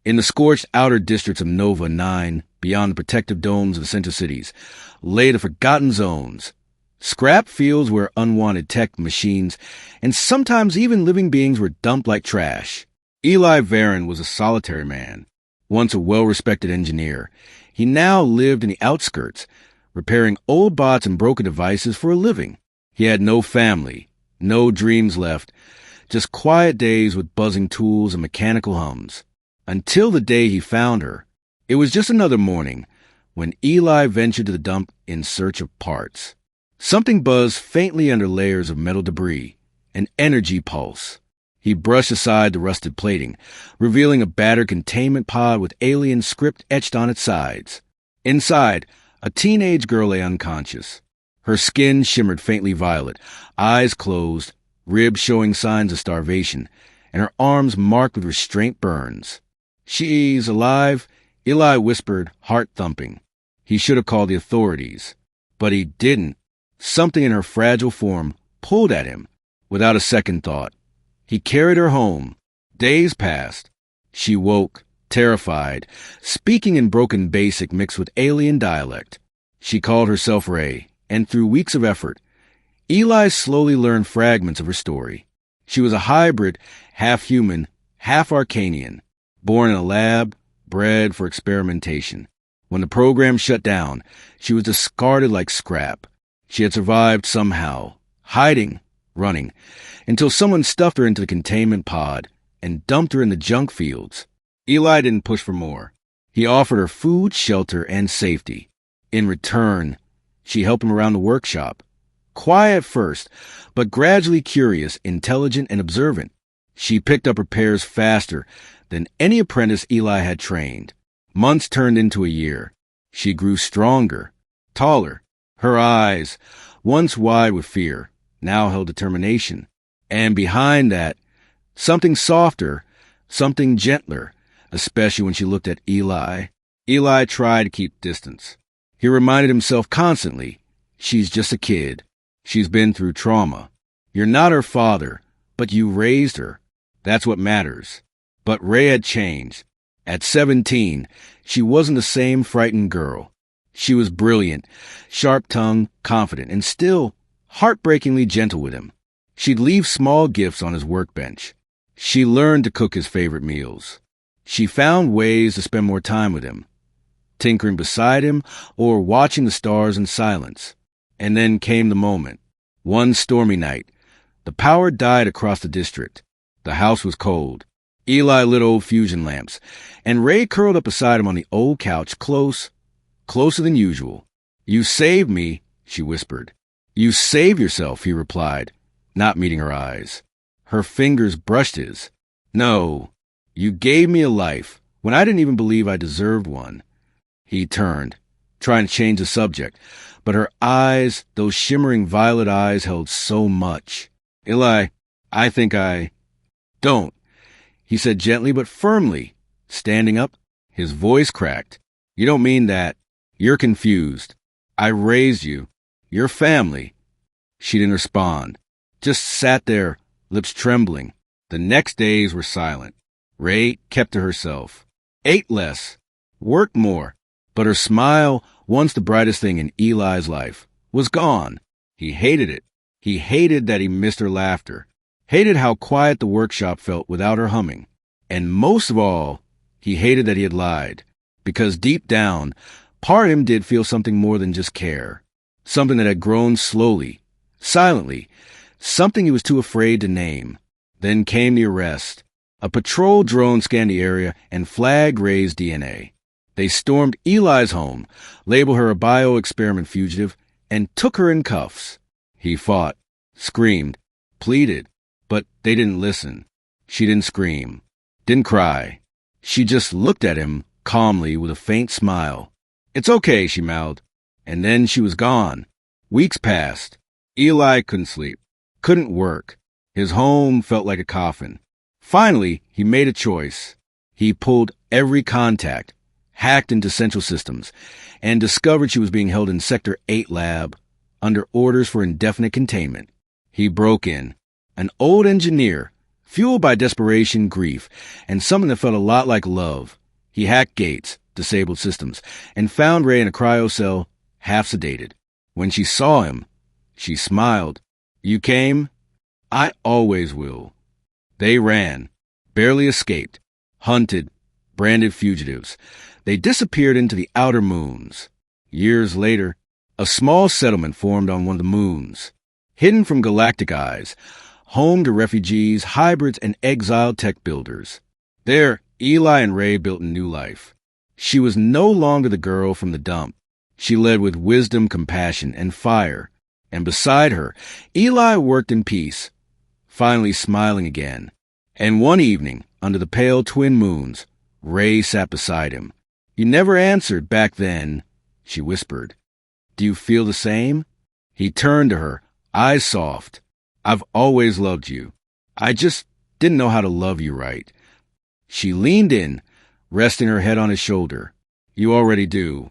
In the scorched outer districts of Nova 9, beyond the protective domes of center cities, lay the forgotten zones. Scrap fields where unwanted tech, machines, and sometimes even living beings were dumped like trash. Eli Varon was a solitary man, once a well-respected engineer. He now lived in the outskirts, repairing old bots and broken devices for a living. He had no family, no dreams left, just quiet days with buzzing tools and mechanical hums. Until the day he found her. It was just another morning when Eli ventured to the dump in search of parts. Something buzzed faintly under layers of metal debris, an energy pulse. He brushed aside the rusted plating, revealing a battered containment pod with alien script etched on its sides. Inside, a teenage girl lay unconscious. Her skin shimmered faintly violet, eyes closed, ribs showing signs of starvation, and her arms marked with restraint burns. "She's alive," Eli whispered, heart thumping. He should have called the authorities, but he didn't. Something in her fragile form pulled at him without a second thought. He carried her home. Days passed. She woke, terrified, speaking in broken basic mixed with alien dialect. She called herself Ray, and through weeks of effort, Eli slowly learned fragments of her story. She was a hybrid, half human, half Arcanian, born in a lab, bred for experimentation. When the program shut down, she was discarded like scrap. She had survived somehow, hiding, running, until someone stuffed her into the containment pod and dumped her in the junk fields. Eli didn't push for more. He offered her food, shelter, and safety. In return, she helped him around the workshop. Quiet at first, but gradually curious, intelligent, and observant. She picked up repairs faster than any apprentice Eli had trained. Months turned into a year. She grew stronger, taller. Her eyes, once wide with fear, now held determination. And behind that, something softer, something gentler, especially when she looked at Eli. Eli tried to keep distance. He reminded himself constantly, she's just a kid. She's been through trauma. You're not her father, but you raised her. That's what matters. But Ray had changed. At 17, she wasn't the same frightened girl. She was brilliant, sharp-tongued, confident, and still heartbreakingly gentle with him. She'd leave small gifts on his workbench. She learned to cook his favorite meals. She found ways to spend more time with him, tinkering beside him or watching the stars in silence. And then came the moment. One stormy night, the power died across the district. The house was cold. Eli lit old fusion lamps, and Ray curled up beside him on the old couch, closer than usual. "You saved me," she whispered. "You saved yourself," he replied, not meeting her eyes. Her fingers brushed his. "No, you gave me a life when I didn't even believe I deserved one." He turned, trying to change the subject, but her eyes, those shimmering violet eyes, held so much. "Eli, I think I..." "Don't," he said gently but firmly, standing up. His voice cracked. "You don't mean that. You're confused. I raised you. Your family." She didn't respond, just sat there, lips trembling. The next days were silent. Ray kept to herself, ate less, worked more, but her smile, once the brightest thing in Eli's life, was gone. He hated it. He hated that he missed her laughter, hated how quiet the workshop felt without her humming. And most of all, he hated that he had lied, because deep down, part of him did feel something more than just care, something that had grown slowly, silently, something he was too afraid to name. Then came the arrest. A patrol drone scanned the area and flagged Ray's DNA. They stormed Eli's home, labeled her a bio-experiment fugitive, and took her in cuffs. He fought, screamed, pleaded, but they didn't listen. She didn't scream, didn't cry. She just looked at him calmly with a faint smile. "It's okay," she mouthed. And then she was gone. Weeks passed. Eli couldn't sleep, couldn't work. His home felt like a coffin. Finally, he made a choice. He pulled every contact, hacked into central systems, and discovered she was being held in Sector 8 lab under orders for indefinite containment. He broke in. An old engineer, Fueled by desperation, grief, and something that felt a lot like love, he hacked gates, disabled systems, and found Ray in a cryocell, half sedated. When she saw him, she smiled. "You came? I always will." They ran, barely escaped, hunted, branded fugitives. They disappeared into the outer moons. Years later, a small settlement formed on one of the moons, hidden from galactic eyes, home to refugees, hybrids, and exiled tech builders. There, Eli and Ray built a new life. She was no longer the girl from the dump. She led with wisdom, compassion, and fire. And beside her, Eli worked in peace, finally smiling again. And one evening, under the pale twin moons, Ray sat beside him. "You never answered back then," she whispered. "Do you feel the same?" He turned to her, eyes soft. "I've always loved you. I just didn't know how to love you right." She leaned in, resting her head on his shoulder. "You already do."